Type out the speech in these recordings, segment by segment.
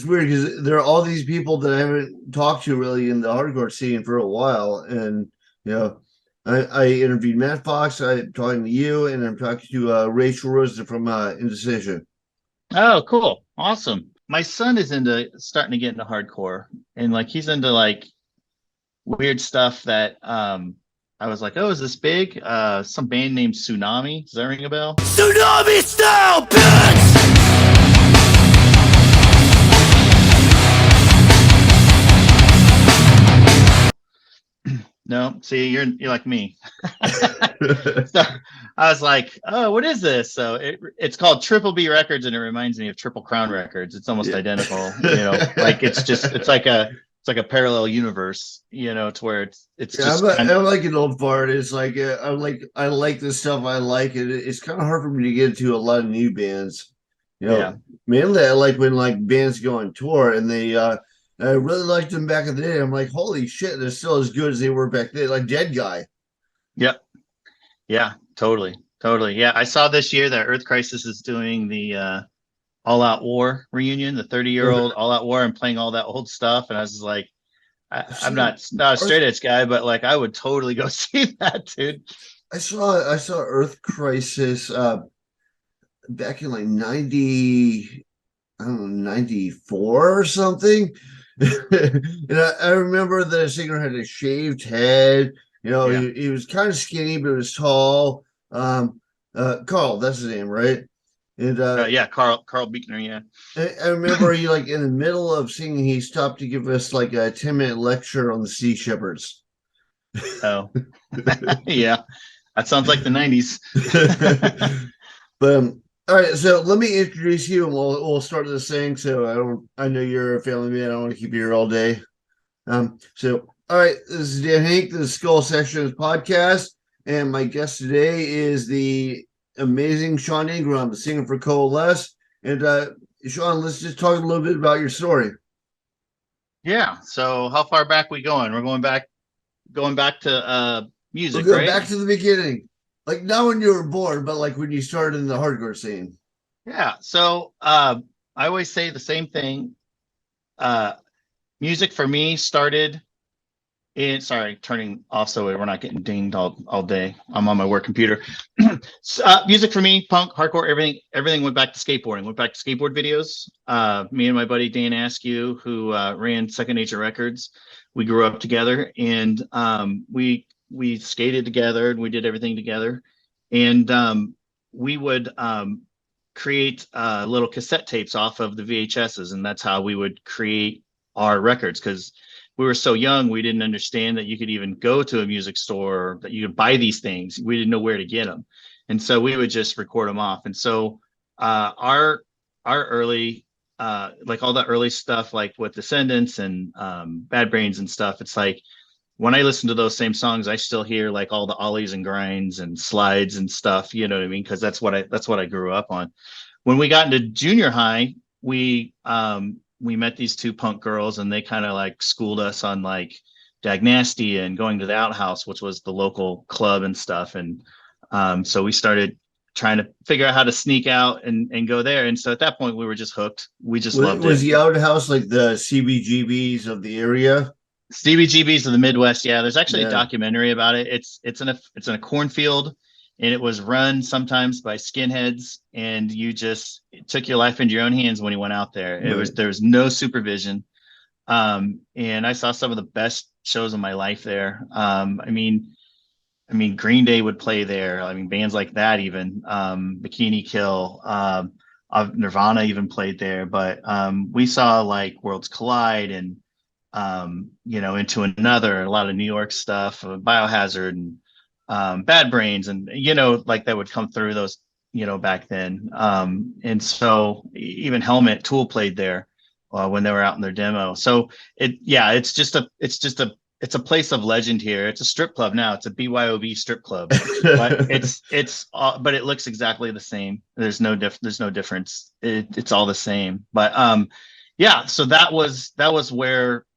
it's weird because there are all these people that I haven't talked to really in the hardcore scene for a while, and you know, I interviewed Matt Fox. I'm talking to you, and I'm talking to Rachel Rosen from Indecision. Oh, cool. Awesome. My son is into starting to get into hardcore and like he's into like weird stuff that I was like, oh, is this big? Some band named Tsunami. Does that ring a bell? Tsunami style, bitch! No, see, you're like me. So I was like, oh, what is this? So it's called Triple B Records, and it reminds me of Triple Crown Records. It's almost Yeah. identical, like it's like a parallel universe, to where it's Yeah, just kind of I'm like an old fart. It's like I like the stuff I like, and it's kind of hard for me to get into a lot of new bands. yeah. Mainly I like when like bands go on tour, and I really liked them back in the day. I'm like, holy shit, they're still as good as they were back then. Like Deadguy. Yep. Yeah, totally. Totally. Yeah. I saw this year that Earth Crisis is doing the All Out War reunion, the 30-year-old All Out War, and playing all that old stuff. And I was just like, I'm not a straight edge guy, but like I would totally go see that, dude. I saw Earth Crisis back in like 90, I don't know, 94 or something. And I remember the singer had a shaved head. Yeah. He was kind of skinny, but he was tall. Carl, that's his name, right? And Yeah, Carl Buechner, yeah. I remember he like in the middle of singing, he stopped to give us like a 10-minute lecture on the Sea Shepherds. Oh. Yeah. That sounds like the 90s. But all right, so let me introduce you, and we'll start this thing. So I know you're a family man. I don't want to keep you here all day. So all right, this is Dan Henk. This is Skull Sessions podcast, and my guest today is the amazing Sean Ingram, the singer for Coalesce. And Sean, let's just talk a little bit about your story. Yeah. So how far back we going? We're going back to We'll music, go right? back to the beginning, like not when you were born, but like when you started in the hardcore scene. Yeah. So I always say the same thing. Uh Music for me started sorry, turning off so we're not getting dinged all day. I'm on my work computer. Music for me, punk, hardcore, everything went back to skateboarding, went back to skateboard videos. Me and my buddy Dan Askew, who ran Second Nature Records, we grew up together, and we skated together, and we did everything together. And we would create little cassette tapes off of the VHSs, and that's how we would create our records, because we were so young, we didn't understand that you could even go to a music store, that you could buy these things. We didn't know where to get them, and so we would just record them off. And so our early like all the early stuff, like with Descendants and Bad Brains and stuff, it's like when I listen to those same songs, I still hear like all the ollies and grinds and slides and stuff. You know what I mean? Because that's what I grew up on. When we got into junior high, we met these two punk girls, and they kind of like schooled us on like Dag Nasty and going to the Outhouse, which was the local club and stuff. And so we started trying to figure out how to sneak out and go there. And so at that point, we were just hooked. We just loved Was it. the outhouse like the CBGBs of the area? Stevie GB's of the Midwest. Yeah, there's actually a Yeah. documentary about it. It's in a cornfield, and it was run sometimes by skinheads, and you just took your life into your own hands when you went out there. Right. There was no supervision. And I saw some of the best shows of my life there. I mean, Green Day would play there. I mean, bands like that, even Bikini Kill, Nirvana even played there. But we saw like Worlds Collide and Into Another, a lot of New York stuff, Biohazard and Bad Brains, and like that would come through those, back then. And so even Helmet, Tool played there when they were out in their demo. So it's a place of legend here. It's a strip club now. It's a BYOB strip club, but but it looks exactly the same. There's no difference. It's all the same. But yeah, so that was where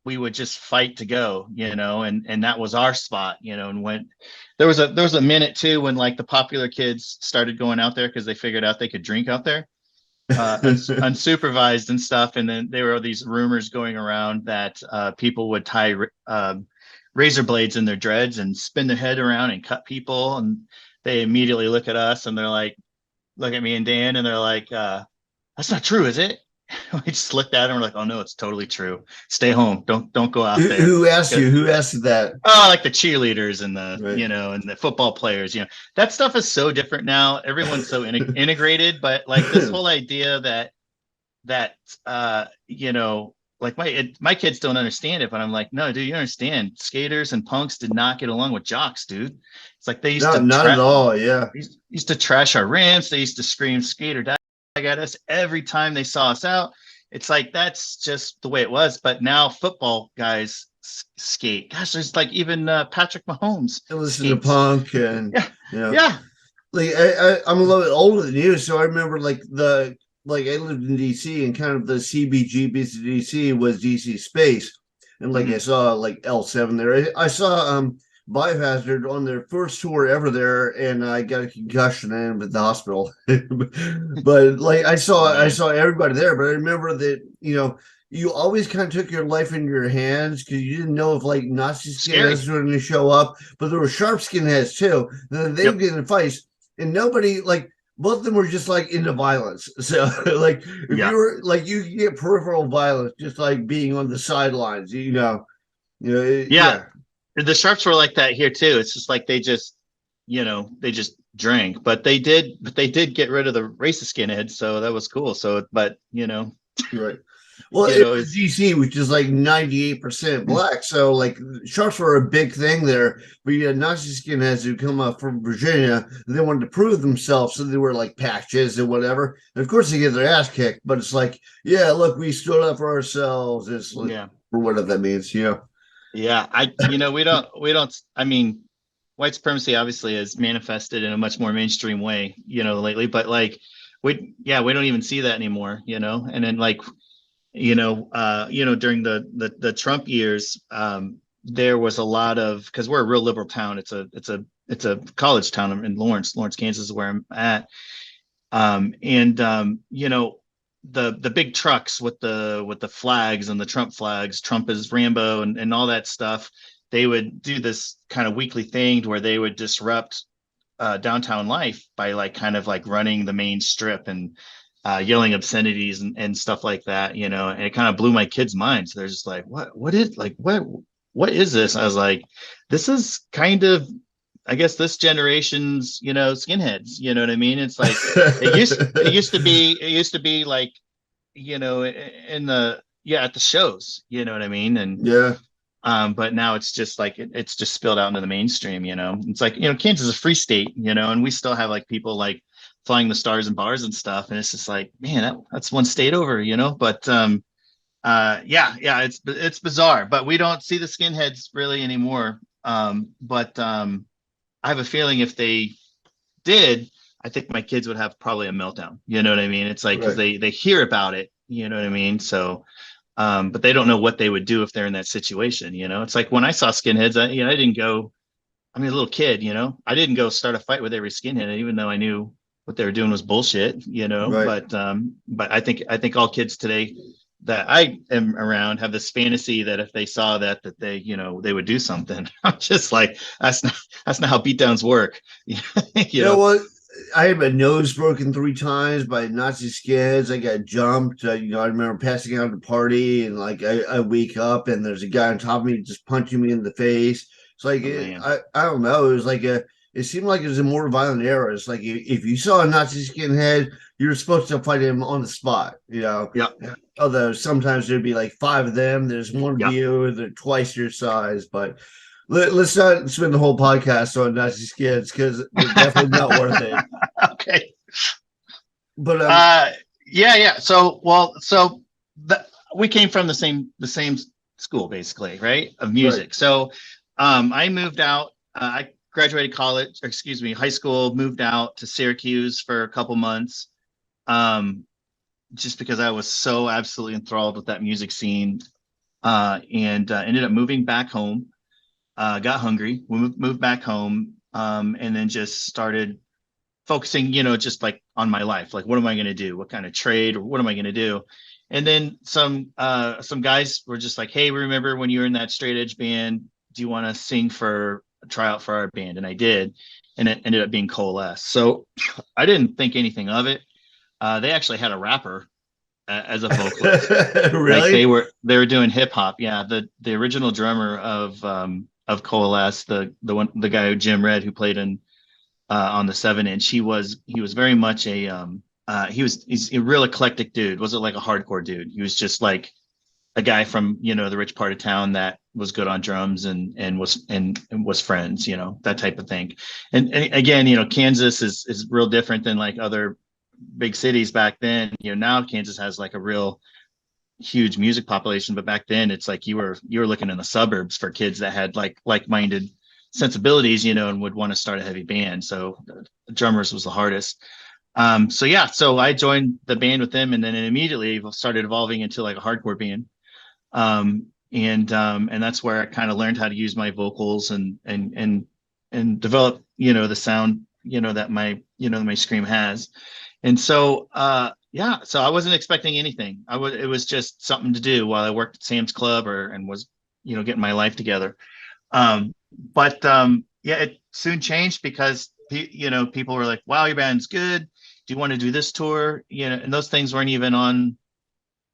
we would just fight to go, and that was our spot, and when there was a minute too when like the popular kids started going out there because they figured out they could drink out there. unsupervised and stuff. And then there were these rumors going around that people would tie razor blades in their dreads and spin their head around and cut people. And they immediately look at us and they're like, look at me and Dan, and they're like, that's not true, is it? We just looked at him and we're like, oh no, it's totally true. Stay home. Don't go out there. Who asked you? Who asked that? Oh, like the cheerleaders and the, Right. and the football players, that stuff is so different now. Everyone's so integrated, but like this whole idea that like my kids don't understand it, but I'm like, no, dude, you understand. Skaters and punks did not get along with jocks, dude. It's like they used to not at all. Yeah. used to trash our ramps. They used to scream skater die at us every time they saw us out. It's like that's just the way it was. But now football guys skate. Gosh, there's like even Patrick Mahomes. I listen to punk and yeah. Like I'm a little bit older than you, so I remember like I lived in DC, and kind of the CBGB's of DC was DC Space, and like I saw like L7 there. I saw Biohazard on their first tour ever there, and I got a concussion and ended up at the hospital. But like I saw everybody there, but I remember that you always kind of took your life into your hands because you didn't know if like Nazi skinheads were going to show up, but there were sharp skinheads too. And then they would get in fights, and nobody like. Both of them were just like into violence. So like if you were like you get peripheral violence just like being on the sidelines, The Sharps were like that here too. It's just like they just drank, but they did get rid of the racist skinheads, so that was cool. So right. Well, it was DC, which is like 98% black. So, like, sharks were a big thing there. But you had Nazi skinheads who come up from Virginia, and they wanted to prove themselves. So they were like patches and whatever. And of course, they get their ass kicked. But it's like, yeah, look, we stood up for ourselves. It's like, for whatever that means, Yeah. We don't, I mean, white supremacy obviously has manifested in a much more mainstream way, lately. But like, we don't even see that anymore, and then like, during the Trump years, there was a lot of, because we're a real liberal town. It's a college town in Lawrence, Kansas is where I'm at. The big trucks with the flags and the Trump flags, Trump is Rambo and all that stuff. They would do this kind of weekly thing where they would disrupt downtown life by like kind of like running the main strip and yelling obscenities and stuff like that, and it kind of blew my kids' minds. They're just like, what is this? I was like, this is kind of, I guess, this generation's, skinheads, you know what I mean? It's like, it used to be like, in the, at the shows, you know what I mean? And but now it's just like, it's just spilled out into the mainstream, it's like, Kansas is a free state, and we still have like people like flying the stars and bars and stuff, and it's just like, man, that's one state over, but it's bizarre, but we don't see the skinheads really anymore. But I have a feeling if they did, I think my kids would have probably a meltdown, you know what I mean? It's like, because they hear about it, you know what I mean? So but they don't know what they would do if they're in that situation, it's like when I saw skinheads, I didn't go, I mean, a little kid, I didn't go start a fight with every skinhead, even though I knew what they were doing was bullshit, but I think all kids today that I am around have this fantasy that if they saw that they, they would do something. I'm just like, that's not how beatdowns work. You know what? I had my nose broken 3 times by Nazi skids. I got jumped. I remember passing out at a party, and like I wake up and there's a guy on top of me just punching me in the face. It's like, I don't know. It was like it seemed like it was a more violent era. It's like if you saw a Nazi skinhead, you were supposed to fight him on the spot, Yeah. Although sometimes there'd be like 5 of them. There's one of you, they're twice your size. But let's not spend the whole podcast on Nazi skids because they're definitely not worth it. Okay. But So we came from the same school, basically, right? Of music. Right. So I moved out. I graduated high school, moved out to Syracuse for a couple months, just because I was so absolutely enthralled with that music scene, and ended up moving back home. Got hungry, moved back home, and then just started focusing, just like on my life. Like, what am I going to do? What kind of trade or what am I going to do? And then some guys were just like, hey, remember when you were in that straight edge band? Do you want to sing for a tryout for our band? And I did. And it ended up being Coalesce. So I didn't think anything of it. They actually had a rapper as a vocalist. Like Really? they were doing hip hop. Yeah. The original drummer of Coalesce, the guy Jim Red, who played in on the 7-inch, he was very much he's a real eclectic dude. Wasn't like a hardcore dude. He was just like a guy from the rich part of town that was good on drums and was friends, that type of thing. And again, Kansas is real different than like other big cities back then. Now Kansas has like a real huge music population, but back then it's like you were looking in the suburbs for kids that had like-minded sensibilities, and would want to start a heavy band. So the drummers was the hardest. So I joined the band with them, and then it immediately started evolving into like a hardcore band. And that's where I kind of learned how to use my vocals and develop, the sound, that my scream has. And so, so I wasn't expecting anything. It was just something to do while I worked at Sam's Club and was, getting my life together. It soon changed because, people were like, wow, your band's good. Do you want to do this tour? And those things weren't even on.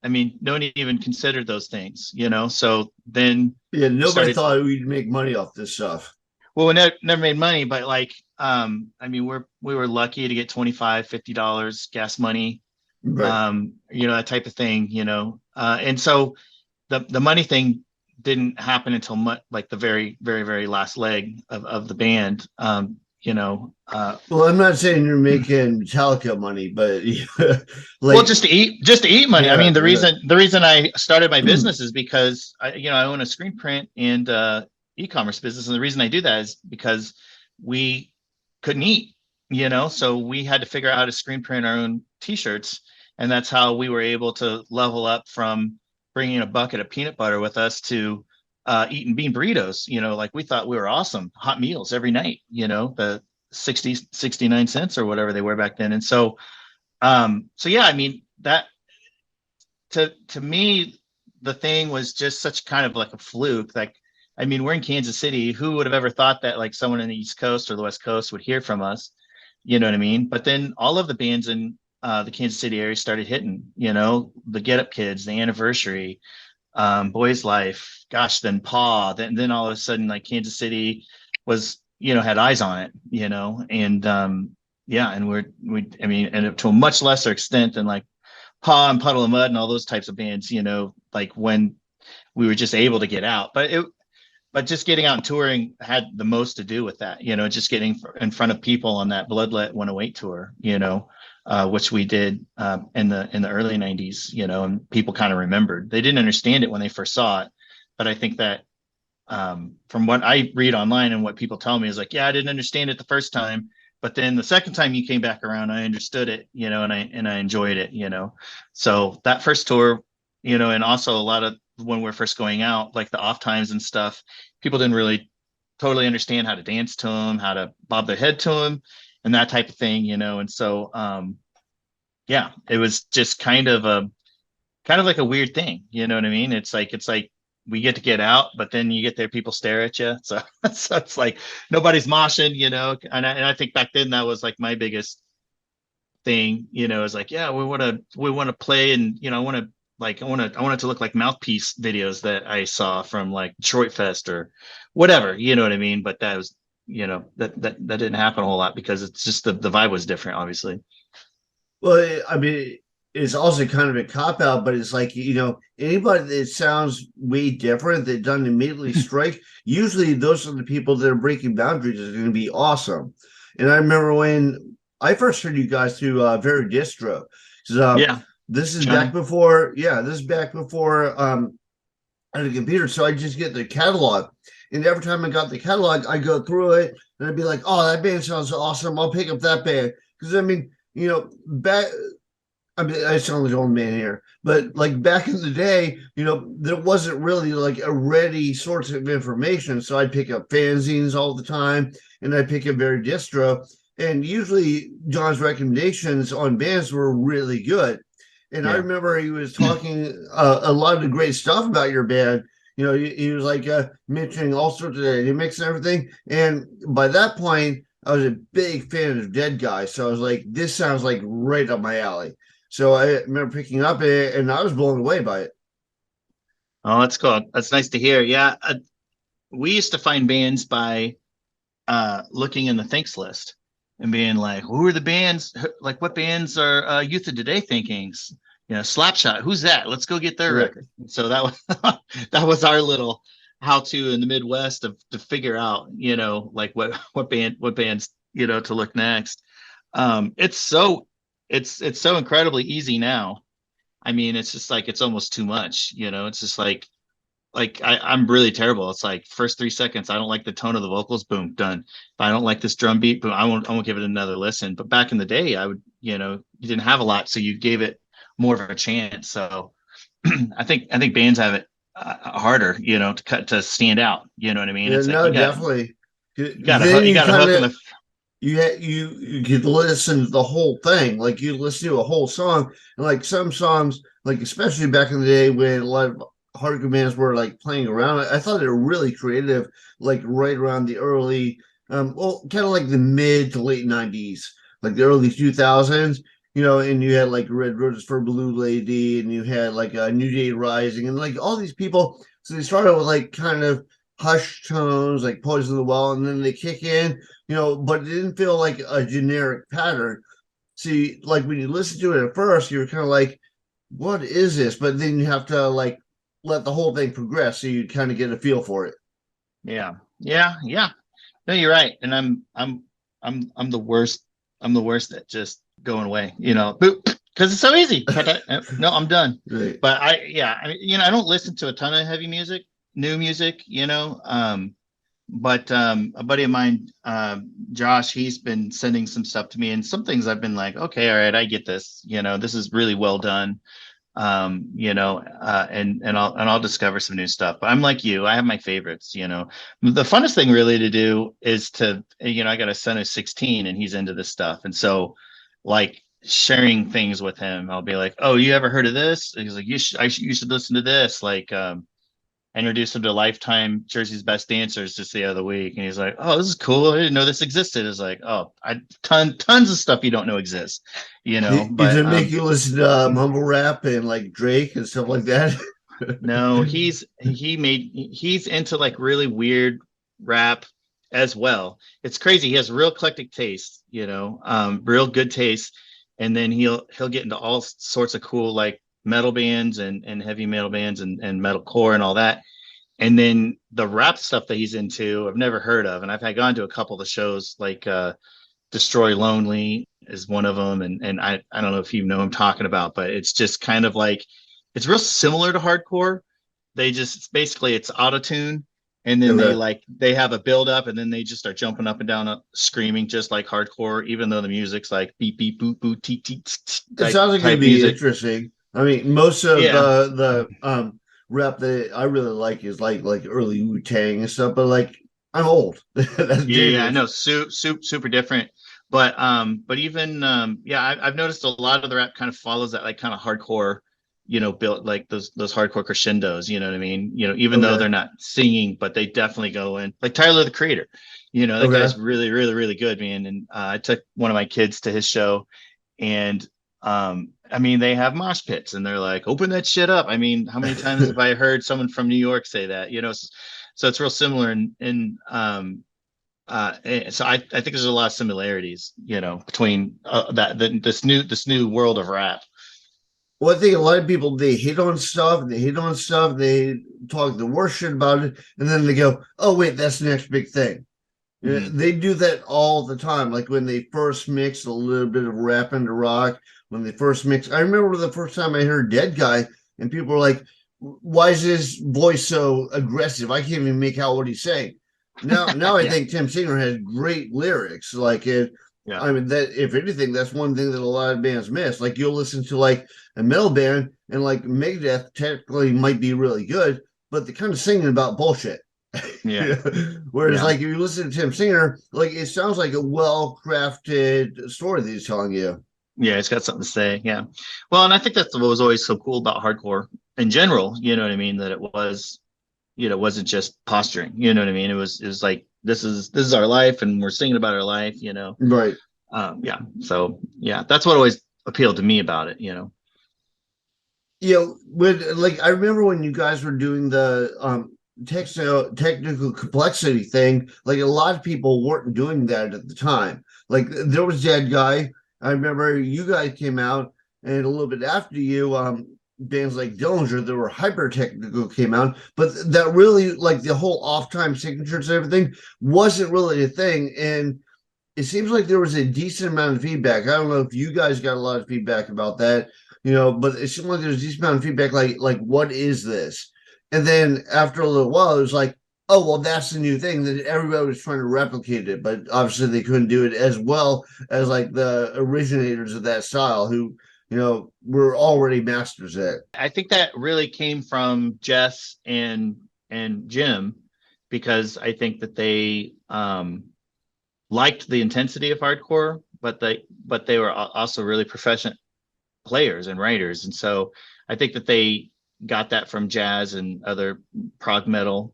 I mean, no one even considered those things, So then, nobody thought we'd make money off this stuff. Well, we never made money, but like, we were lucky to get $25-$50 gas money, right. That type of thing, and so the money thing didn't happen until like the very, very, very last leg of the band. Well, I'm not saying you're making Metallica money, but well, just to eat money. Yeah, I mean, the reason I started my business is because I own a screen print and e-commerce business, and the reason I do that is because we couldn't eat, so we had to figure out how to screen print our own t-shirts, and that's how we were able to level up from bringing a bucket of peanut butter with us to eating bean burritos. Like we thought we were awesome, hot meals every night, the 69 cents or whatever they were back then. And so yeah, I mean, that to me, the thing was just such kind of like a fluke. Like, I mean, we're in Kansas City. Who would have ever thought that like someone in the East Coast or the West Coast would hear from us? You know what I mean? But then all of the bands in the Kansas City area started hitting, the Get Up Kids, the Anniversary, Boys Life, gosh, then Paw, then all of a sudden like Kansas City was, had eyes on it, and and to a much lesser extent than like Paw and Puddle of Mud and all those types of bands, like when we were just able to get out. But just getting out and touring had the most to do with that, just getting in front of people on that Bloodlet 108 tour, which we did in the early 90s, and people kind of remembered. They didn't understand it when they first saw it, but I think that from what I read online and what people tell me is like, yeah, I didn't understand it the first time, but then the second time you came back around, I understood it, and I enjoyed it, So that first tour, and also a lot of when we're first going out, like the off times and stuff, people didn't really totally understand how to dance to them, how to bob their head to them, and that type of thing, And so, it was just kind of like a weird thing, you know what I mean? It's like we get out, but then you get there, people stare at you. So it's like nobody's moshing, And I think back then that was like my biggest thing, is like, yeah, we want to play, and I want it to look like Mouthpiece videos that I saw from like Detroit Fest or whatever, you know what I mean? But that was, that didn't happen a whole lot because it's just the vibe was different, obviously. Well, I mean, it's also kind of a cop out, but it's like, anybody that sounds way different that doesn't immediately strike, usually those are the people that are breaking boundaries is going to be awesome. And I remember when I first heard you guys through Very Distro. Yeah. This is Johnny. back before, I had a computer, so I just get the catalog. And every time I got the catalog, I go through it and I'd be like, oh, that band sounds awesome. I'll pick up that band. Because I mean, I sound like an old man here, but like back in the day, there wasn't really like a ready source of information. So I'd pick up fanzines all the time, and I'd pick up Very Distro. and usually John's recommendations on bands were really good. And I Yeah. remember he was talking a lot of the great stuff about your band. You know, he was like mentioning all sorts of dynamics and everything. And by that point, I was a big fan of Deadguy, so I was like, this sounds like right up my alley. So I remember picking up it, and I was blown away by it. Oh, that's cool. That's nice to hear. Yeah. We used to find bands by looking in the thinks list and being like, who are the bands? Like, what bands are youth of today thinkings? You know, Slapshot. Who's that? Let's go get their Right. record. So that was that was our little how to in the Midwest to figure out, you know, like what bands, you know, to look next. It's so it's so incredibly easy now. I mean, it's just like it's almost too much, you know. It's just like I'm really terrible. It's like first 3 seconds, I don't like the tone of the vocals, boom, done. If I don't like this drum beat, boom, I won't give it another listen. But back in the day, I would, you know, you didn't have a lot, so you gave it more of a chance. So I think bands have it harder, you know, to stand out. You know what I mean? Yeah, It's like no, definitely. Then you you got to kind hook them. of you could listen to the whole thing, like you listen to a whole song, and like some songs, like especially back in the day when a lot of hardcore bands were like playing around. I thought they were really creative, like right around the early, well, kind of like the mid to late '90s, like the early 2000s. You know, and you had like Red Roses for Blue Lady, and you had like a New Day Rising, and like all these people. So they started with like kind of hush tones, like Poison the Well, and then they kick in, you know, but it didn't feel like a generic pattern. See, like when you listen to it at first, you're kind of like, what is this? But then you have to like let the whole thing progress so you kind of get a feel for it. Yeah, yeah. No, you're right. And I'm the worst. I'm the worst at just going away, you know, because it's so easy. No, I'm done. Right. But I mean, you know, I don't listen to a ton of heavy music, new music, you know. But a buddy of mine, Josh, he's been sending some stuff to me, and some things I've been like, okay, all right, I get this. You know, this is really well done. You know, and I'll discover some new stuff. But I'm like you, I have my favorites. You know, the funnest thing really to do is to, you know, I got a son who's 16 and he's into this stuff, and so like sharing things with him, I'll be like, oh, you ever heard of this? And he's like, you should listen to this. Like, introduced him to Lifetime Jersey's Best Dancers just the other week, and he's like, "Oh, this is cool. I didn't know this existed." It's like, "Oh, tons of stuff you don't know exists," you know. Does But it make you listen to mumble rap and like Drake and stuff like that? no, he's into like really weird rap as well. It's crazy. He has real eclectic taste, you know, real good taste, and then he'll get into all sorts of cool like metal bands and heavy metal bands and metalcore and all that. And then the rap stuff that he's into, I've never heard of, and I've had gone to a couple of the shows like Destroy Lonely is one of them, and I don't know if you know what I'm talking about, but it's just kind of like it's real similar to hardcore. They just it's basically it's auto tune, and then Okay. they have a build up, and then they just start jumping up and down, screaming just like hardcore, even though the music's like beep beep boop boop tee tee It sounds like it'd type be music. interesting. I mean, most of Yeah, the rap that I really like is like early Wu Tang and stuff. But like, I'm old. That's yeah, I dangerous. know, super different. But even yeah, I've noticed a lot of the rap kind of follows that like kind of hardcore, you know, built like those hardcore crescendos. You know what I mean? You know, even though Okay. they're not singing, but they definitely go in. Like Tyler the Creator, you know, that Okay. guy's really good, man. And I took one of my kids to his show, and I mean, they have mosh pits, and they're like, open that shit up. I mean, how many times have I heard someone from New York say that? You know, so it's real similar so I think there's a lot of similarities, you know, between this new world of rap. Well, I think a lot of people they hit on stuff, they talk the worst shit about it, and then they go, "Oh wait, that's the next big thing." Yeah, Mhm. they do that all the time. Like when they first mixed a little bit of rap into rock, when they first mixed, I remember the first time I heard Deadguy, and people were like, "Why is his voice so aggressive? I can't even make out what he's saying." Now I Yeah, think Tim Singer has great lyrics. Like it, yeah, I mean that if anything, that's one thing that a lot of bands miss. Like you'll listen to like a metal band, and like Megadeth technically might be really good, but they're kind of singing about bullshit. Yeah. Whereas, Yeah. like, if you listen to Tim Singer, like, it sounds like a well-crafted story that he's telling you. Yeah, it's got something to say. Yeah. Well, and I think that's what was always so cool about hardcore in general. You know what I mean? That it was, it wasn't just posturing. You know what I mean? It was like this is our life, and we're singing about our life. Right. Yeah. So yeah, that's what always appealed to me about it. Like, I remember when you guys were doing the technical complexity thing, like, a lot of people weren't doing that at the time. Like, there was Deadguy. I remember you guys came out, and a little bit after you, bands like Dillinger that were hyper technical came out, but that really, like, the whole off time signatures and everything wasn't really a thing. And it seems like there was a decent amount of feedback. I don't know if you guys got a lot of feedback about that, but it seemed like there's a decent amount of feedback, like what is this? And then after a little while, it was like, oh, well, that's the new thing that everybody was trying to replicate it, but obviously they couldn't do it as well as, like, the originators of that style who, were already masters at it. I think that really came from Jess and Jim, because I think that they liked the intensity of hardcore, but they were also really proficient players and writers, and so I think that they got that from jazz and other prog metal,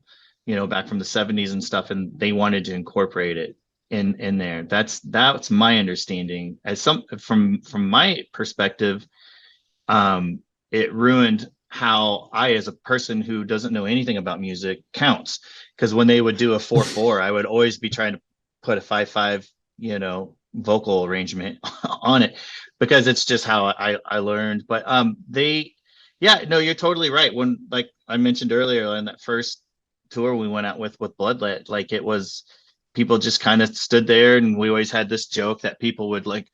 back from the 70s and stuff, and they wanted to incorporate it in there. That's my understanding. From my perspective, it ruined how I, as a person who doesn't know anything about music, counts. Because when they would do a 4/4, I would always be trying to put a 5/5, vocal arrangement on it, because it's just how I learned. But yeah, no, you're totally right. When, like I mentioned earlier, on that first tour we went out with Bloodlet, like, it was, people just kind of stood there, and we always had this joke that people would, like,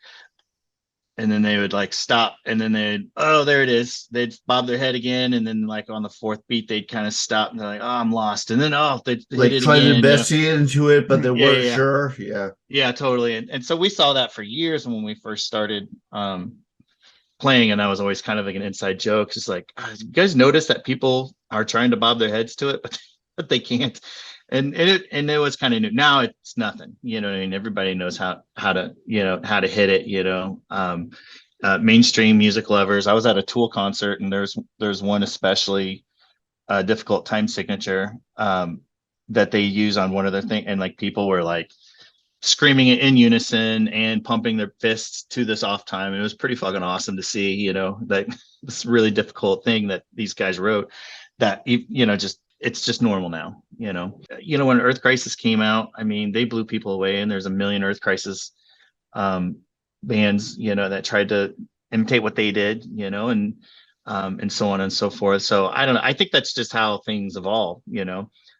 and then they would, like, stop, and then oh, there it is, they'd bob their head again, and then, like, on the fourth beat they'd kind of stop, and they're like, oh, I'm lost, and then, oh, they'd Like, hit it trying again, their best to get into it, but they Yeah, weren't yeah. sure. Yeah. Yeah, totally. And so we saw that for years when we first started playing, and that was always kind of like an inside joke. It's like, you guys notice that people are trying to bob their heads to it, but they can't. And it was kind of new. Now it's nothing. You know what I mean? Everybody knows how to hit it. Mainstream music lovers. I was at a Tool concert, and there's one especially difficult time signature that they use on one of their thing, and, like, people were, like, screaming it in unison and pumping their fists to this off time. It was pretty fucking awesome to see, that this really difficult thing that these guys wrote, that, it's just normal now. When Earth Crisis came out, I mean, they blew people away, and there's a million Earth Crisis bands, that tried to imitate what they did, and so on and so forth. So I don't know. I think that's just how things evolve.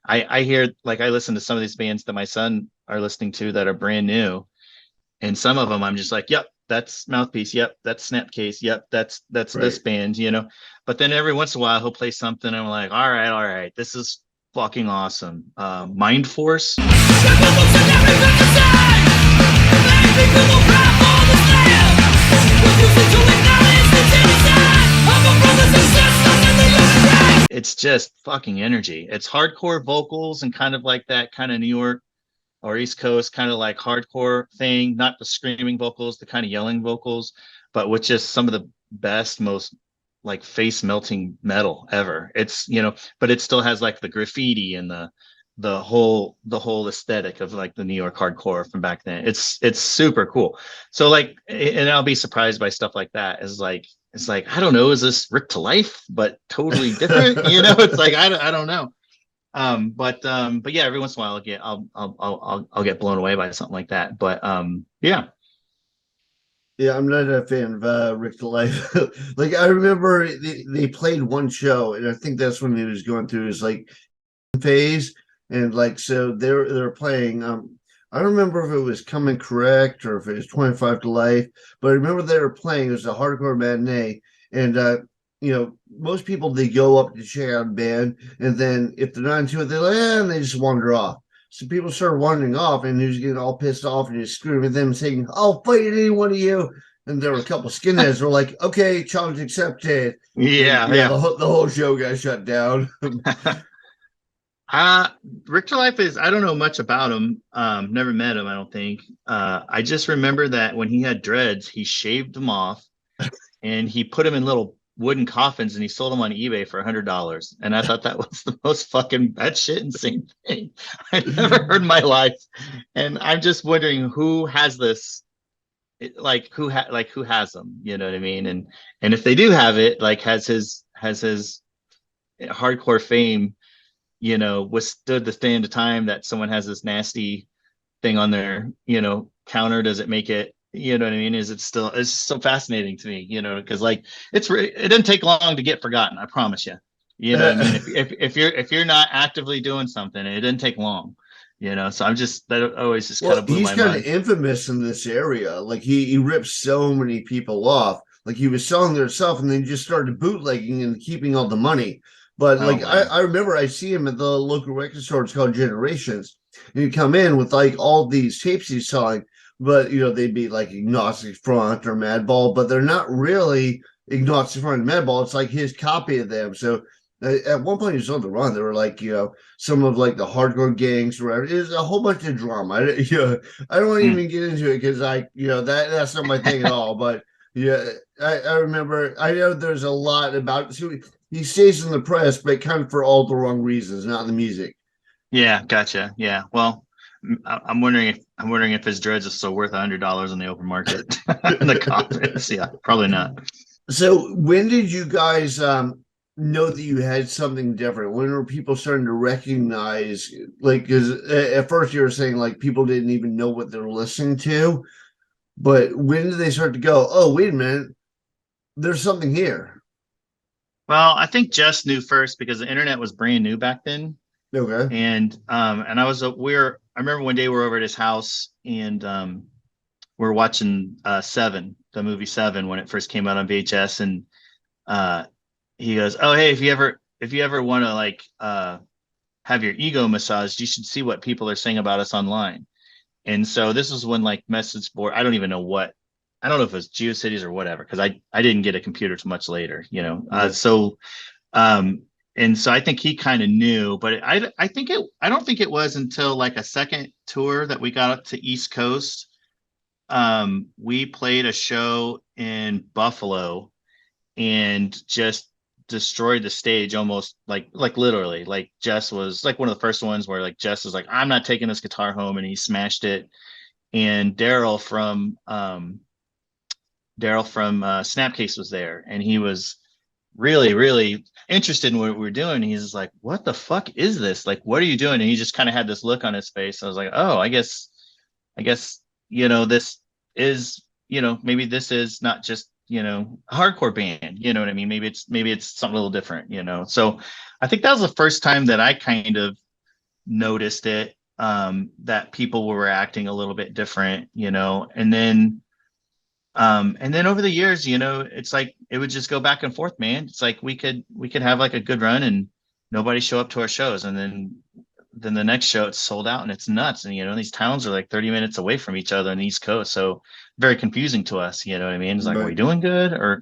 I hear, like, I listen to some of these bands that my son are listening to that are brand new, and some of them I'm just like, yep, that's Mouthpiece, yep, that's Snapcase, yep, that's right. This band, but then every once in a while he'll play something, and I'm like, all right, this is fucking awesome. Mind Force. It's just fucking energy. It's hardcore vocals, and kind of like that kind of New York or East Coast kind of like hardcore thing, not the screaming vocals, the kind of yelling vocals, but with just some of the best, most, like, face melting metal ever. It's, but it still has, like, the graffiti and the whole aesthetic of, like, the New York hardcore from back then. It's super cool. So, like, and I'll be surprised by stuff like that. It's like, I don't know, is this Rick to Life, but totally different? It's like, I don't know. But yeah, every once in a while I'll get blown away by something like that. But yeah. Yeah, I'm not a fan of Rick to Life. Like, I remember they played one show, and I think that's when he was going through his, like, phase, and, like, so they're playing. I don't remember if it was Coming Correct or if it was 25 to Life, but I remember they were playing. It was a hardcore matinee, and most people, they go up to check out a band, and then if they're not into it, they're like, and they just wander off. So people started wandering off, and he was getting all pissed off, and he was screaming at them, saying, "I'll fight any one of you." And there were a couple skinheads who were like, "Okay, challenge accepted." Yeah, and, the whole show got shut down. Uh Richter Life is, I don't know much about him. Never met him, I don't think. I just remember that when he had dreads, he shaved them off and he put them in little wooden coffins and he sold them on eBay for $100. And I thought that was the most fucking batshit insane thing I've ever heard in my life. And I'm just wondering who has this, who has them, you know what I mean? And if they do have it, like has his hardcore fame, withstood the stand of time that someone has this nasty thing on their, counter? Does it make it, you know what I mean? Is it still, it's so fascinating to me, because like it didn't take long to get forgotten, I promise you. You know what I mean? If you're not actively doing something, it didn't take long, so I'm just, that always just kind Well, of blew he's my kind of mind. infamous in this area. Like he ripped so many people off. Like he was selling their stuff and then just started bootlegging and keeping all the money. But Oh like I, wow. I remember I see him at the local record store. It's called Generations. And he'd come in with like all these tapes he's selling, but they'd be like Agnostic Front or Madball, but they're not really Agnostic Front and Madball. It's like his copy of them. So at one point he was on the run. They were like, some of like the hardcore gangs, or whatever. It was a whole bunch of drama. I don't want to Mm. even get into it because that's not my thing at all. But yeah, I remember. I know there's a lot about. So he stays in the press, but kind of for all the wrong reasons, not in the music. Yeah, gotcha. Yeah. Well, I'm wondering if his dreads is still worth $100 on the open market in the comments. Yeah, probably not. So when did you guys know that you had something different? When were people starting to recognize, like, because at first you were saying like people didn't even know what they're listening to, but when did they start to go, oh, wait a minute, there's something here? Well, I think Jess knew first because the internet was brand new back then. Okay. And I remember one day we were over at his house and we are watching Seven, the movie Seven, when it first came out on VHS. And uh he goes, "Oh, hey, if you ever want to like have your ego massaged, you should see what people are saying about us online." And so this was when like message board, I don't even know what, I don't know if it was GeoCities or whatever, because I didn't get a computer too much later, Okay. Um, and so I think he kind of knew, but I don't think it was until like a second tour that we got up to East Coast. We played a show in Buffalo and just destroyed the stage, almost like literally. Like Jess was like one of the first ones where like Jess was like, "I'm not taking this guitar home," and he smashed it. And Daryl from Snapcase was there, and he was really, really interested in what we were doing. He's just like, "What the fuck is this? Like, what are you doing?" And he just kind of had this look on his face. I was like, "Oh, I guess, this is, maybe this is not just, a hardcore band. You know what I mean? Maybe it's something a little different, So I think that was the first time that I kind of noticed it, that people were acting a little bit different, and then over the years, it's like it would just go back and forth, man. It's like we could have like a good run and nobody show up to our shows, and then the next show it's sold out and it's nuts. And these towns are like 30 minutes away from each other on the East Coast, so very confusing to us. You know what I mean? It's like, are we Right. doing good? Or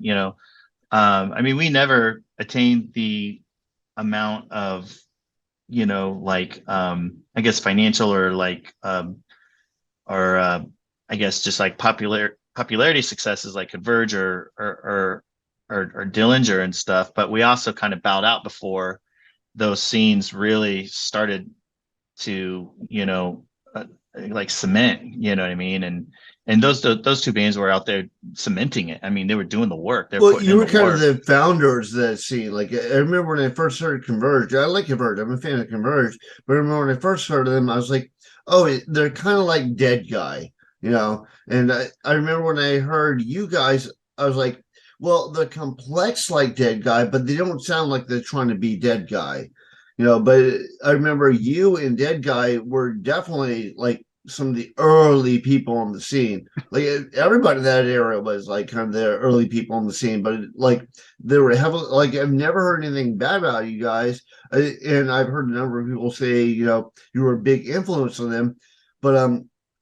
I mean, we never attained the amount of I guess financial or or I guess just like popularity successes like Converge or Dillinger and stuff. But we also kind of bowed out before those scenes really started to like cement. You know what I mean? And those two bands were out there cementing it. I mean, they were doing the work. They're Well, putting you in were the kind of work. the founders of that scene. Like I remember when I first heard Converge. I like Converge. I'm a fan of Converge. But I remember when I first heard them, I was like, "Oh, they're kind of like Deadguy." And I remember when I heard you guys, I was like, "Well, they're complex like Deadguy, but they don't sound like they're trying to be Deadguy." But I remember you and Deadguy were definitely like some of the early people on the scene. Like everybody in that era was like kind of the early people on the scene, but like they were heavily like I've never heard anything bad about you guys, and I've heard a number of people say you were a big influence on them, but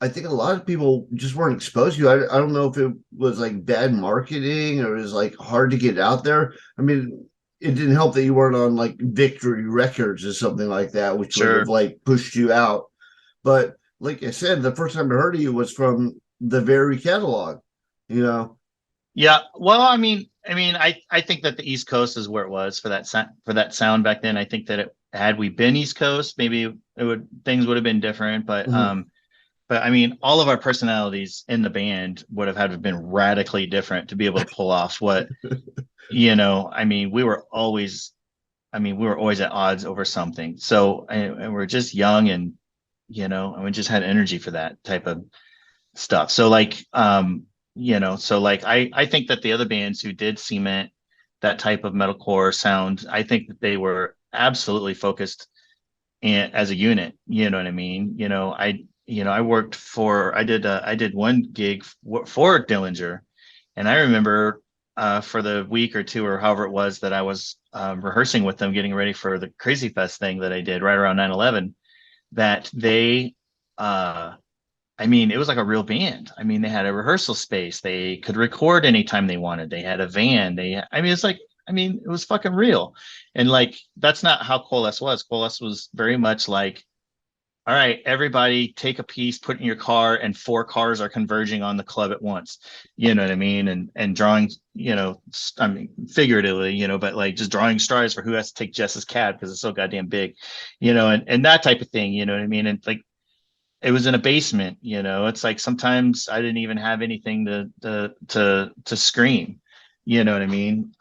I think a lot of people just weren't exposed to you. I don't know if it was like bad marketing or it was like hard to get out there. I mean, it didn't help that you weren't on like Victory Records or something like that, which would have Sure. like pushed you out. But like I said, the first time I heard of you was from the very catalog, you know. Yeah. Well, I think that the East Coast is where it was for that sound back then. I think that had we been East Coast, maybe things would have been different. Mhm. But I mean, all of our personalities in the band would have had to have been radically different to be able to pull off what, I mean, we were always at odds over something. So, and we're just young and we just had energy for that type of stuff. So like, I think that the other bands who did cement that type of metalcore sound, I think that they were absolutely focused as a unit. You know what I mean? I did one gig for Dillinger, and I remember for the week or two or however it was that I was rehearsing with them, getting ready for the Crazy Fest thing that I did right around 9/11, that they it was like a real band. I mean, they had a rehearsal space. They could record anytime they wanted. They had a van. It was fucking real. And like, that's not how Coalesce was. Coalesce was very much like, all right, everybody take a piece, put it in your car, and four cars are converging on the club at once. You know what I mean? And drawing, figuratively, but like just drawing strides for who has to take Jess's cab because it's so goddamn big, and that type of thing, you know what I mean? And like, it was in a basement. It's like sometimes I didn't even have anything to scream, you know what I mean,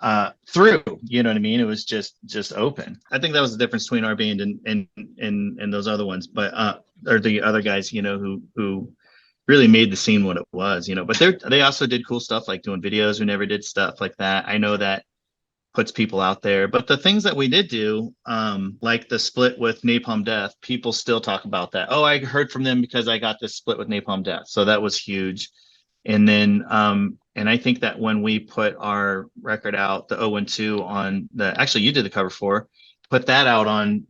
through, you know what I mean. It was just open. I think that was the difference between our band and those other ones, but or the other guys, who really made the scene what it was, but they also did cool stuff like doing videos. We never did stuff like that. I know that puts people out there. But the things that we did do, like the split with Napalm Death, people still talk about that. Oh, I heard from them because I got this split with Napalm Death. So that was huge. And then, and I think that when we put our record out, the 012 on actually you did the cover for, put that out on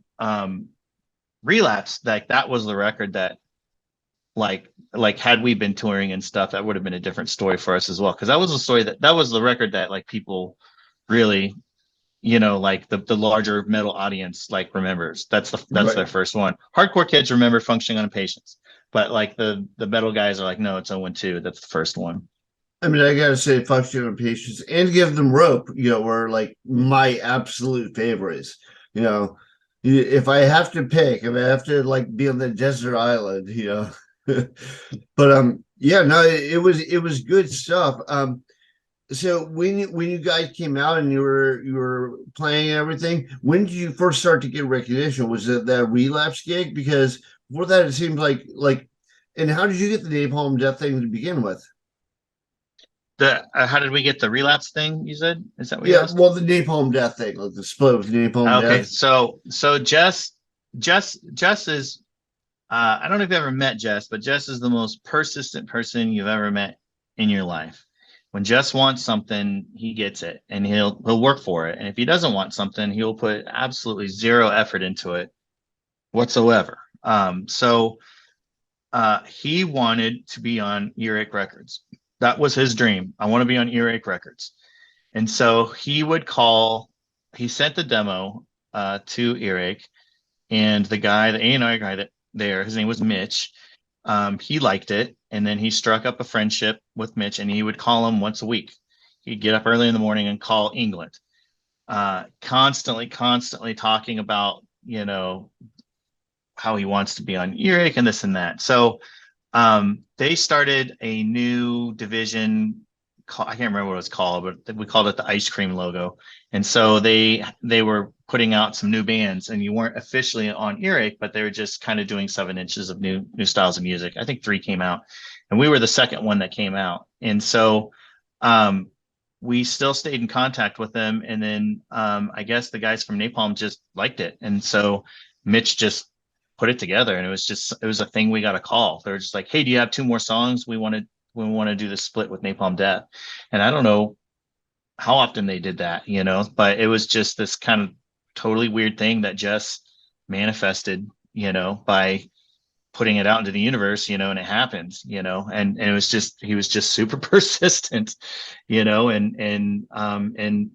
Relapse, that was the record that like had we been touring and stuff, that would have been a different story for us as well. Cause that was a story that was the record that like people really, like the larger metal audience like remembers. That's their Right. first one. Hardcore kids remember Functioning on Impatience, but like the metal guys are like, no, it's 012. That's the first one. I mean, I gotta say, Five Stone Patience and Give Them Rope, were like my absolute favorites. You know, if I have to pick, if I have to like be on the desert island, but yeah, no, it was good stuff. So when you guys came out and you were playing and everything, when did you first start to get recognition? Was it that Relapse gig? Because before that, it seemed like, and how did you get the Napalm Death thing to begin with? The How did we get the Relapse thing? You said, is that what you Yeah, asked? well, the Napalm Death thing, like the split with Napalm Okay, Death. so Jess is I don't know if you've ever met Jess, but Jess is the most persistent person you've ever met in your life. When Jess wants something, he gets it and he'll work for it. And if he doesn't want something, he'll put absolutely zero effort into it whatsoever. He wanted to be on Earache Records. That was his dream. I want to be on Earache Records. And so he sent the demo to Earache, and the A&R guy his name was Mitch. He liked it, and then he struck up a friendship with Mitch, and he would call him once a week. He'd get up early in the morning and call England, constantly talking about, how he wants to be on Earache and this and that. So they started a new division. I can't remember what it was called, but we called it the ice cream logo. And so they were putting out some new bands, and you weren't officially on Earache, but they were just kind of doing 7 inches of new styles of music. I think 3 came out, and we were the second one that came out. And so we still stayed in contact with them. And then I guess the guys from Napalm just liked it. And so Mitch just put it together, and it was a thing we got a call. They're just like, hey, do you have 2 more songs? We want to do the split with Napalm Death. And I don't know how often they did that, but it was just this kind of totally weird thing that just manifested, by putting it out into the universe, and it happened, and it was just, he was just super persistent, and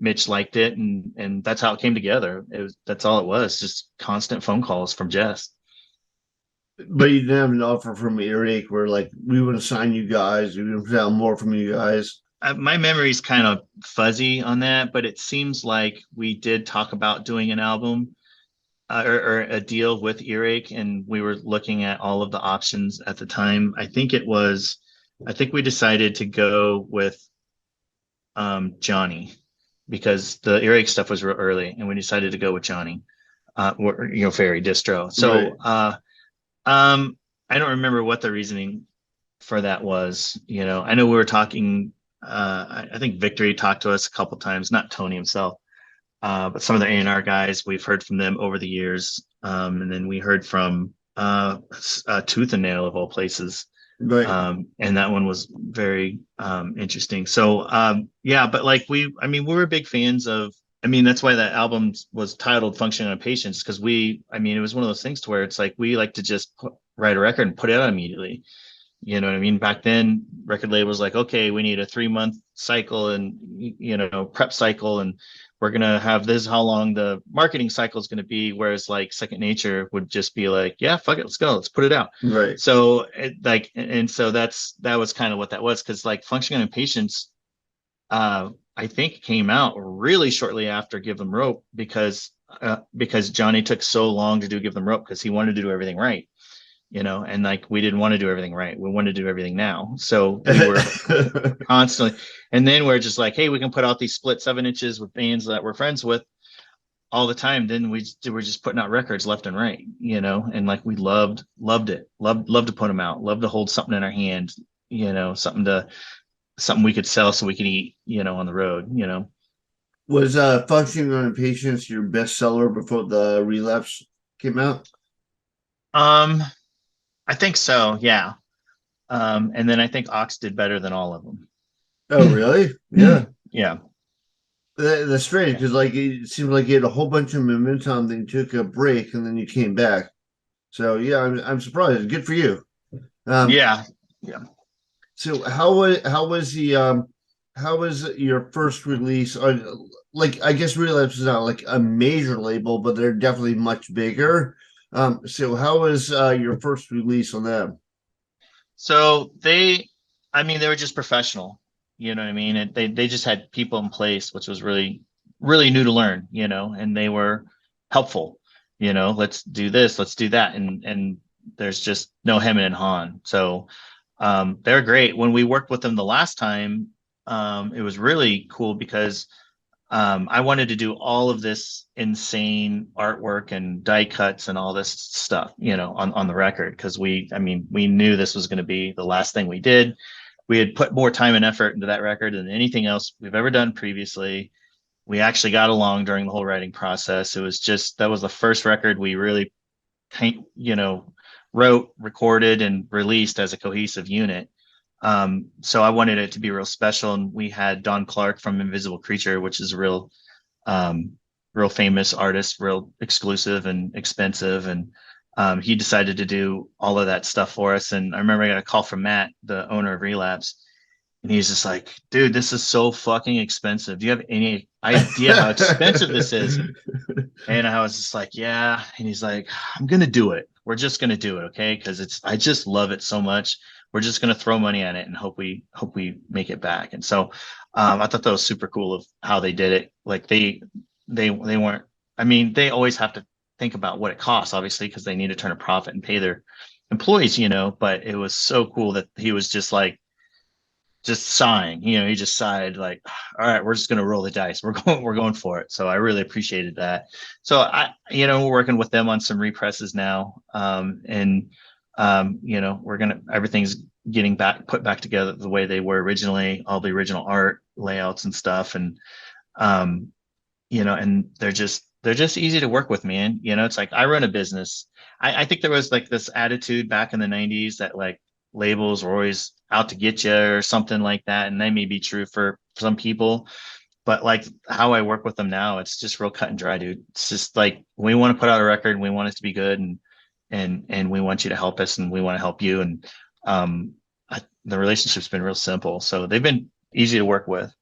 Mitch liked it, and that's how it came together. That's all it was, just constant phone calls from Jess. But you didn't have an offer from Earache where like we would assign you guys, we would have more from you guys. My memory's kind of fuzzy on that, but it seems like we did talk about doing an album, or a deal with Earache, and we were looking at all of the options at the time. I think we decided to go with Johnny, because the Earache stuff was real early, and we decided to go with Johnny, Fairy Distro. So, Right. I don't remember what the reasoning for that was. I know we were talking. I think Victory talked to us a couple times, not Tony himself, but some of the A&R guys, we've heard from them over the years. And then we heard from Tooth and Nail, of all places. Right. And that one was very interesting. So yeah, but like we were big fans of, that's why that album was titled Functioning on Patience, because it was one of those things to where it's like we like to just write a record and put it out immediately. You know what I mean? Back then, record label was like, okay, we need a 3-month cycle and prep cycle, and we're gonna have this how long the marketing cycle is gonna be. Whereas like Second Nature would just be like, yeah, fuck it, let's go, let's put it out. Right. So so that was kind of what that was, because like Functioning on Patience, I think came out really shortly after Give Them Rope, because Johnny took so long to do Give Them Rope because he wanted to do everything right. And like we didn't want to do everything right. We wanted to do everything now. So we were constantly, and then we're just like, hey, we can put out these split 7 inches with bands that we're friends with all the time. Then we were just putting out records left and right, and like we loved it, loved to put them out, loved to hold something in our hand, something we could sell so we could eat, on the road. Was Functioning on Patience your bestseller before the Relapse came out? I think so, yeah. And then I think Ox did better than all of them. Oh, really? Yeah. Yeah. That's strange because like it seemed like you had a whole bunch of momentum, then you took a break, and then you came back. So yeah, I'm surprised. Good for you. Yeah. So how was your first release on, like, I guess Relapse is not like a major label, but they're definitely much bigger. So how was your first release on them? So they were just professional, you know what I mean? And they just had people in place, which was really, really new to learn, and they were helpful, let's do this, let's do that. And there's just no hemming and hawing. So they're great. When we worked with them the last time, it was really cool because I wanted to do all of this insane artwork and die cuts and all this stuff, on the record, because we knew this was going to be the last thing we did. We had put more time and effort into that record than anything else we've ever done previously. We actually got along during the whole writing process. It was just, that was the first record we really, wrote, recorded, and released as a cohesive unit. So I wanted it to be real special, and we had Don Clark from Invisible Creature, which is a real famous artist, real exclusive and expensive, and he decided to do all of that stuff for us. And I remember I got a call from Matt, the owner of Relapse, and he's just like, dude, this is so fucking expensive. Do you have any idea how expensive this is? And I was just like, yeah. And he's like, I'm gonna do it. We're just gonna do it, okay? Because I just love it so much. We're just gonna throw money at it and hope we make it back. And so I thought that was super cool of how they did it. Like they weren't. They always have to think about what it costs, obviously, because they need to turn a profit and pay their employees, But it was so cool that he was just like, just sighing, he just sighed like, all right, we're just going to roll the dice. We're going for it. So I really appreciated that. So we're working with them on some represses now. Everything's getting put back together the way they were originally, all the original art layouts and stuff. And, and they're just easy to work with, man. It's like, I run a business. I think there was like this attitude back in the 90s that like labels were always out to get you or something like that. And that may be true for some people, but like how I work with them now, it's just real cut and dry, dude. It's just like, we want to put out a record and we want it to be good. And and we want you to help us, and we want to help you. And um, the relationship's been real simple, so they've been easy to work with.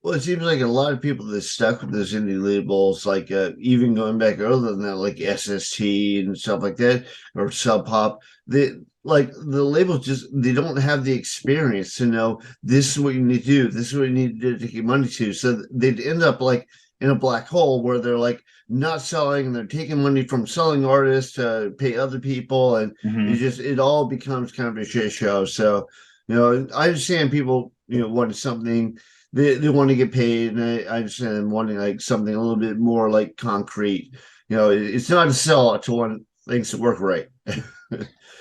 Well, it seems like a lot of people that stuck with those indie labels, like even going back earlier than that, like SST and stuff like that, or Sub Pop, they like the labels just they don't have the experience to know this is what you need to do, this is what you need to do to get money to. So they'd end up like in a black hole where they're like not selling and they're taking money from selling artists to pay other people, and it all becomes kind of a shit show. So, I understand people, wanting something they want to get paid, and I understand them wanting like something a little bit more like concrete. It's not a sellout to want things to work right.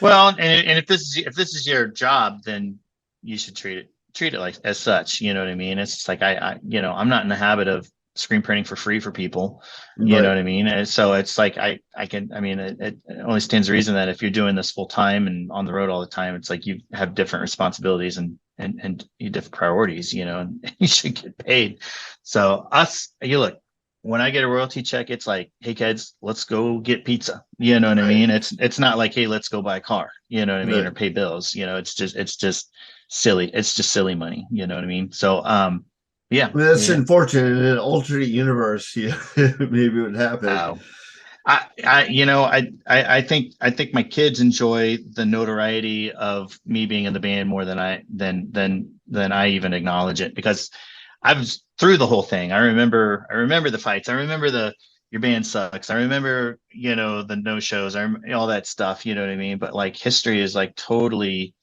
Well, and if this is your job, then you should treat it like as such. You know what I mean? It's just like I'm not in the habit of screen printing for free for people. You know what I mean? And so it's like it only stands to reason that if you're doing this full time and on the road all the time, it's like you have different responsibilities and you different priorities, and you should get paid. So you look, when I get a royalty check, it's like, hey kids, let's go get pizza. You know what I mean? It's not like, hey, let's go buy a car, you know what I mean? Or pay bills, it's just silly. It's just silly money. You know what I mean? So, yeah. That's unfortunate. In an alternate universe, maybe it would happen. I think my kids enjoy the notoriety of me being in the band more than I even acknowledge it, because I was through the whole thing. I remember the fights. I remember your band sucks. I remember, the no shows, all that stuff, you know what I mean? But like history is like totally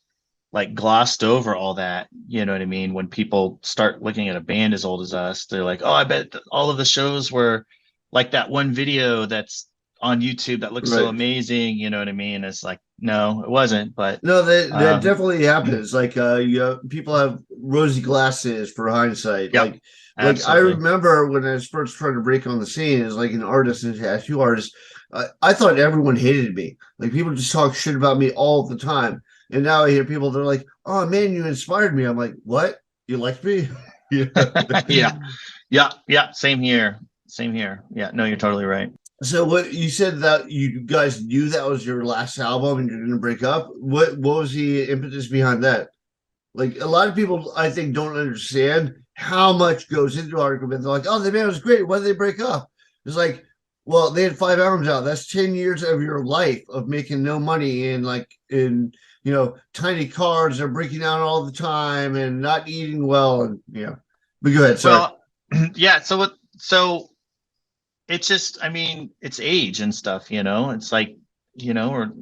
like glossed over all that, you know what I mean? When people start looking at a band as old as us, they're like, oh, I bet all of the shows were like that one video that's on YouTube that looks so amazing, you know what I mean? It's like, no, it wasn't. But no, that definitely happens. Like people have rosy glasses for hindsight. Yep, like I remember when I was first trying to break on the scene as like an artist and tattoo artist, I thought everyone hated me. Like people just talk shit about me all the time. And now I hear people that are like, oh man, you inspired me. I'm like, what? You liked me? Yeah. Same here. Yeah, no, you're totally right. So what you said that you guys knew that was your last album and you're gonna break up. What was the impetus behind that? Like a lot of people I think don't understand how much goes into argument. They're like, oh, the band was great. Why did they break up? It's like, well, they had 5 albums out. That's 10 years of your life of making no money and like in tiny cars are breaking down all the time and not eating well. And but go ahead. Sorry. Well, yeah. So it's just, it's age and stuff, it's like, or,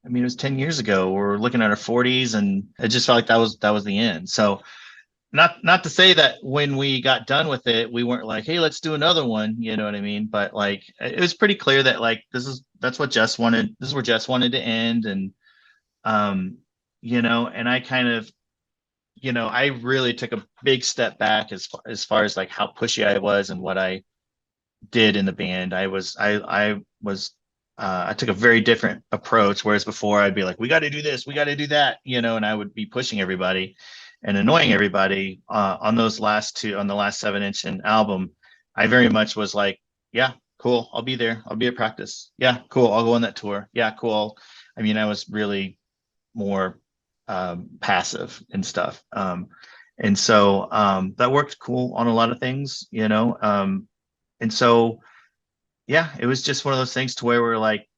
it was 10 years ago, we're looking at our 40s and it just felt like that was the end. So not to say that when we got done with it, we weren't like, hey, let's do another one. You know what I mean? But like, it was pretty clear that like, that's what Jess wanted. This is where Jess wanted to end. And, and I kind of, I really took a big step back as far as like how pushy I was and what I did in the band. I took a very different approach. Whereas before I'd be like, we got to do this, we got to do that, and I would be pushing everybody and annoying everybody. On the last 7-inch and album, I very much was like, yeah, cool, I'll be there. I'll be at practice. Yeah, cool. I'll go on that tour. Yeah, cool. I was really more passive and stuff. And so that worked cool on a lot of things, and so, yeah, it was just one of those things to where we're like,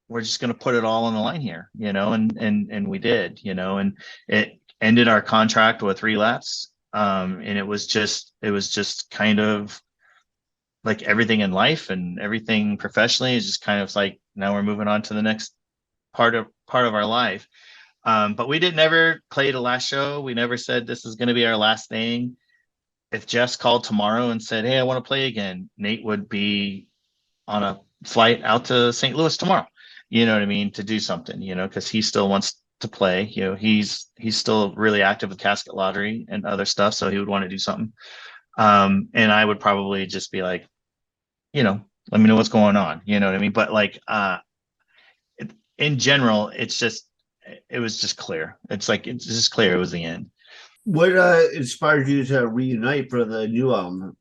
we're just going to put it all on the line here, and we did, and it ended our contract with Relapse. And it was just kind of like everything in life and everything professionally is just kind of like, now we're moving on to the next part of our life. But we never played a last show. We never said this is going to be our last thing. If Jess called tomorrow and said, hey, I want to play again, Nate would be on a flight out to St. Louis tomorrow, you know what I mean, to do something, because he still wants to play. He's still really active with Casket Lottery and other stuff, so he would want to do something. And I would probably just be like, let me know what's going on, you know what I mean? But like in general, it was just clear. It's just clear it was the end. What inspired you to reunite for the new album?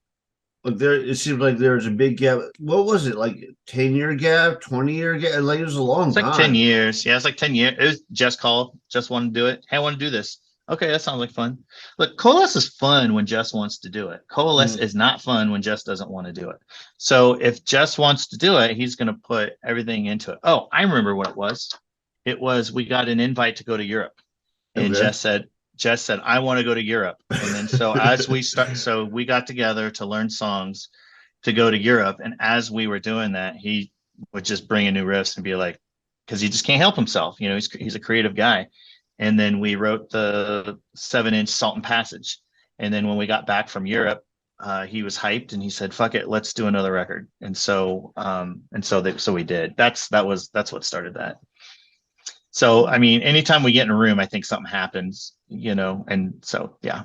Like there, it seems like there's a big gap. What was it, like 10-year gap, 20-year gap? Like it was a long It's like 10 time. years. Yeah, it's like 10 years. It was just called, just want to do it. Hey, I want to do this. Okay, that sounds like fun. Look, Coalesce is fun when Jess wants to do it. Coalesce Mm, is not fun when Jess doesn't want to do it. So if Jess wants to do it, he's going to put everything into it. Oh, I remember what it was. It was we got an invite to go to Europe, and okay. Jess said, I want to go to Europe. And then so as we start, so we got together to learn songs to go to Europe. And as we were doing that, he would just bring in new riffs and be like, because he just can't help himself. You know, he's a creative guy. And then we wrote the 7-inch Salt and Passage. And then when we got back from Europe, he was hyped and he said, "Fuck it, let's do another record." So we did. That's what started that. So I mean, anytime we get in a room, I think something happens, you know. And so yeah,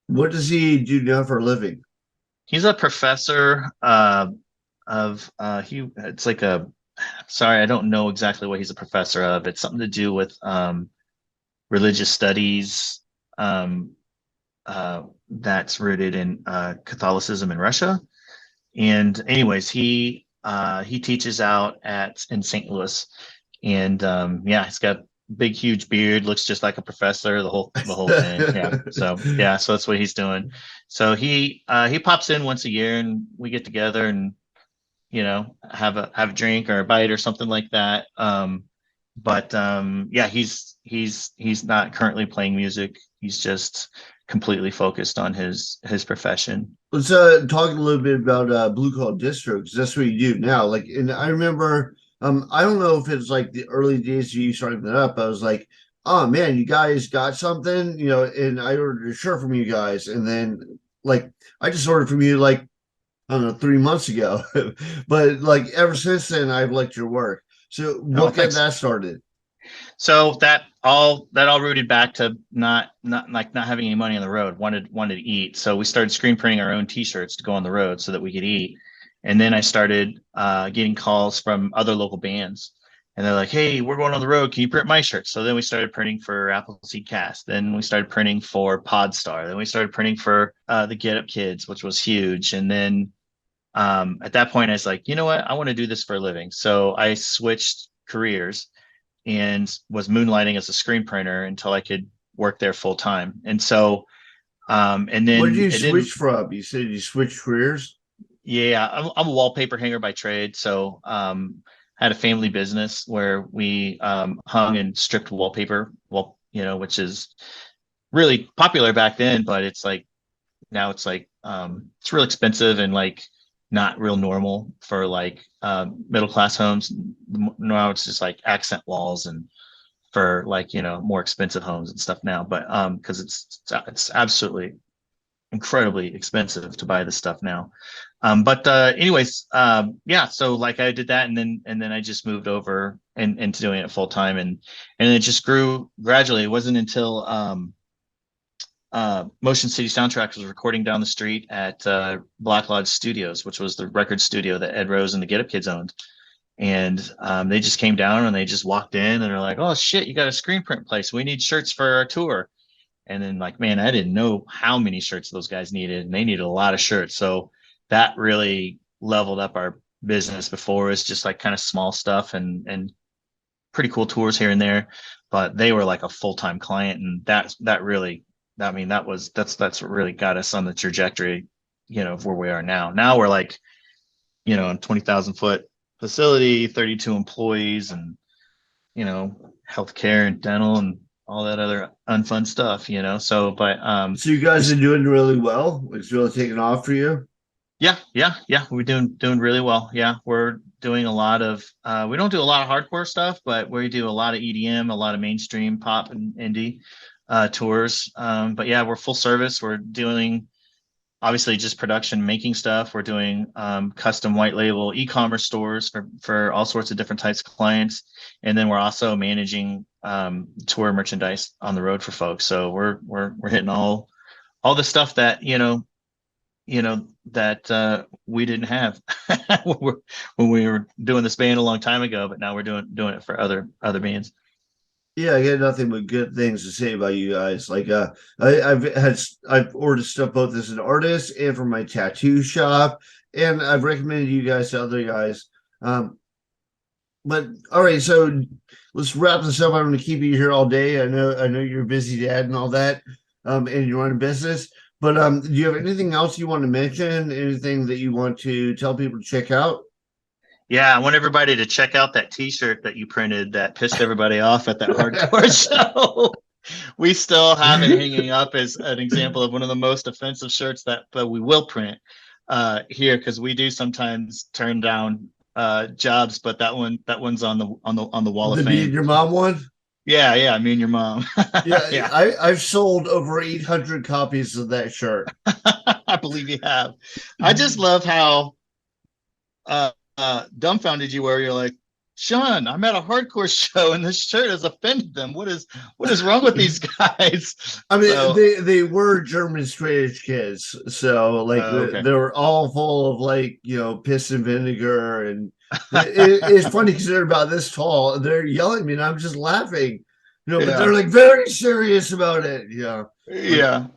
What does he do now for a living? he's a professor of he. It's like a sorry, I don't know exactly what he's a professor of. It's something to do with religious studies um, that's rooted in Catholicism in Russia. And anyways, he teaches out at in St. Louis, and yeah, he's got big huge beard, looks just like a professor, the whole thing. Yeah. So yeah, so that's what he's doing. So he pops in once a year and we get together and you know have a drink or a bite or something like that. But yeah, he's not currently playing music. He's just completely focused on his profession. Let's talk a little bit about Blue Collar Distro because that's what you do now. Like, and I remember, I don't know if it's like the early days you starting that up. I was like, oh man, you guys got something, you know, and I ordered a shirt from you guys, and then like I just ordered from you like I don't know 3 months ago, but like ever since then I've liked your work. So Oh, what got thanks. that started? So that all rooted back to not having any money on the road, wanted to eat. So we started screen printing our own T-shirts to go on the road so that we could eat. And then I started getting calls from other local bands, and they're like, "Hey, we're going on the road. Can you print my shirts?" So then we started printing for Appleseed Cast. Then we started printing for Podstar. Then we started printing for the Get Up Kids, which was huge. And then at that point, I was like, you know what? I want to do this for a living. So I switched careers and was moonlighting as a screen printer until I could work there full time. And so, What did you and then, switch from? You said you switched careers. yeah, I'm a wallpaper hanger by trade. So, had a family business where we hung and stripped wallpaper, well, you know, which is really popular back then, but it's like now it's like it's real expensive and like not real normal for like middle class homes. Now it's just like accent walls and for like you know more expensive homes and stuff now, but because it's absolutely incredibly expensive to buy this stuff now. But anyways, yeah, so like I did that, and then I just moved over and into doing it full time, and it just grew gradually. It wasn't until Motion City Soundtracks was recording down the street at Black Lodge Studios, which was the record studio that Ed Rose and the Get Up Kids owned. And they just came down and they just walked in and they're like, "Oh shit, you got a screen print place. We need shirts for our tour." And then like, man, I didn't know how many shirts those guys needed, and they needed a lot of shirts. So that really leveled up our business. Before it was just like kind of small stuff and pretty cool tours here and there, but they were like a full-time client, and that really, I mean, that's what really got us on the trajectory, you know, of where we are now. Now we're like, you know, a 20,000 foot facility, 32 employees, and you know, healthcare and dental and all that other unfun stuff, you know. So, but So you guys are it's doing really well. It's really taking off for you. yeah, we're doing really well. Yeah, we're doing a lot of we don't do a lot of hardcore stuff, but we do a lot of EDM, a lot of mainstream pop and indie tours. But yeah, we're full service. We're doing obviously just production making stuff. We're doing custom white label e-commerce stores for all sorts of different types of clients, and then we're also managing tour merchandise on the road for folks. So we're hitting all the stuff that that we didn't have when we were doing this band a long time ago, but now we're doing it for other bands. Yeah, I got nothing but good things to say about you guys. Like, I've ordered stuff both as an artist and for my tattoo shop, and I've recommended you guys to other guys. Um, but all right, so let's wrap this up. I'm going to keep you here all day. I know you're a busy dad and all that, and you run a business. But do you have anything else you want to mention? Anything that you want to tell people to check out? Yeah, I want everybody to check out that T-shirt that you printed that pissed everybody off at that hardcore show. We still have it hanging up as an example of one of the most offensive shirts that we will print here, because we do sometimes turn down jobs, but that one's on the wall of The Me fame. and Your Mom one? Yeah, me and your mom. Yeah, Yeah, I've sold over 800 copies of that shirt. I believe you have. I just love how dumbfounded you were. You're like, Sean, I'm at a hardcore show and this shirt has offended them. What is wrong with these guys? I mean, So, they were German straight edge kids, so like okay. they were all full of like piss and vinegar, and it's funny because they're about this tall. They're yelling at me, and I'm just laughing, but they're Yeah. like very serious about it. Yeah, Yeah.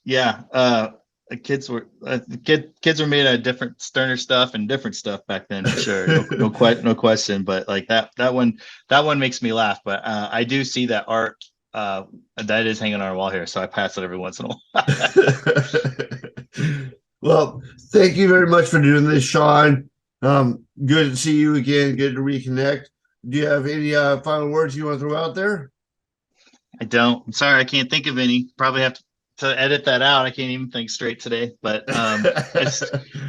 Yeah. The kids were made out of different sterner stuff and different stuff back then. Sure, no question. But like that one makes me laugh. But I do see that art that is hanging on our wall here, so I pass it every once in a while. Well, thank you very much for doing this, Sean. Good to see you again. Good to reconnect. Do you have any final words you want to throw out there? I don't. I'm sorry, I can't think of any. Probably have to edit that out. I can't even think straight today. But it's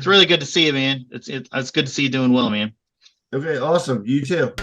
really good to see you, man. It's good to see you doing well, man. Okay, awesome. You too.